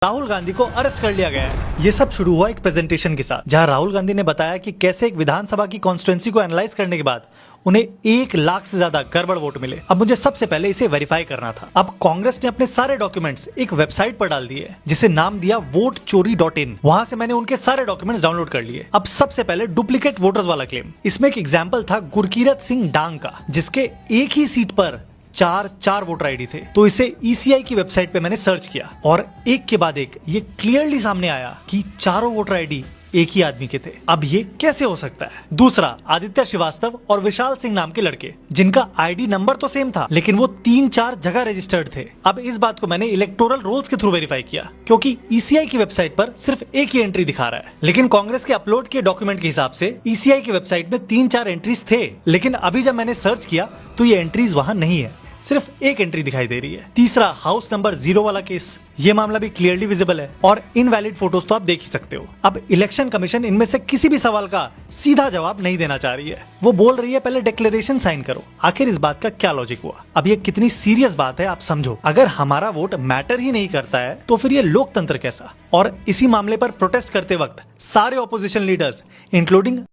राहुल गांधी को अरेस्ट कर लिया गया है। ये सब शुरू हुआ एक प्रेजेंटेशन के साथ, जहां राहुल गांधी ने बताया कि कैसे एक विधानसभा की कॉन्स्टिट्यूएंसी को एनालाइज करने के बाद उन्हें 1 लाख से ज्यादा गड़बड़ वोट मिले। अब मुझे सबसे पहले इसे वेरीफाई करना था। अब कांग्रेस ने अपने सारे डॉक्यूमेंट्स एक वेबसाइट पर डाल दिए, जिसे नाम दिया votechori.in। वहां से मैंने उनके सारे डॉक्यूमेंट्स डाउनलोड कर लिए। अब सबसे पहले डुप्लीकेट वोटर्स वाला क्लेम। इसमें एक एग्जाम्पल था गुरकीरत सिंह डांग का, जिसके एक ही सीट पर चार वोटर आईडी थे। तो इसे ईसीआई की वेबसाइट पे मैंने सर्च किया और एक के बाद एक ये क्लियरली सामने आया कि चारों वोटर आईडी एक ही आदमी के थे। अब ये कैसे हो सकता है? दूसरा, आदित्य श्रीवास्तव और विशाल सिंह नाम के लड़के, जिनका आईडी नंबर तो सेम था, लेकिन वो 3-4 जगह रजिस्टर्ड थे। अब इस बात को मैंने इलेक्टोरल रोल्स के थ्रू वेरीफाई किया, क्योंकि ईसीआई की वेबसाइट पर सिर्फ एक ही एंट्री दिखा रहा है, लेकिन कांग्रेस के अपलोड किए डॉक्यूमेंट के हिसाब से ईसीआई की वेबसाइट में 3-4 एंट्रीज थे। लेकिन अभी जब मैंने सर्च किया तो ये एंट्रीज वहां नहीं है, सिर्फ एक एंट्री दिखाई दे रही है। तीसरा, हाउस नंबर 0 वाला केस, ये मामला भी क्लियरली विजिबल है और इनवैलिड फोटोज तो आप देख ही सकते हो। अब इलेक्शन कमीशन इनमें से किसी भी सवाल का सीधा जवाब नहीं देना चाह रही है। वो बोल रही है पहले डिक्लेरेशन साइन करो। आखिर इस बात का क्या लॉजिक हुआ? अब ये कितनी सीरियस बात है आप समझो। अगर हमारा वोट मैटर ही नहीं करता है तो फिर ये लोकतंत्र कैसा? और इसी मामले पर प्रोटेस्ट करते वक्त सारे ऑपोजिशन लीडर्स इंक्लूडिंग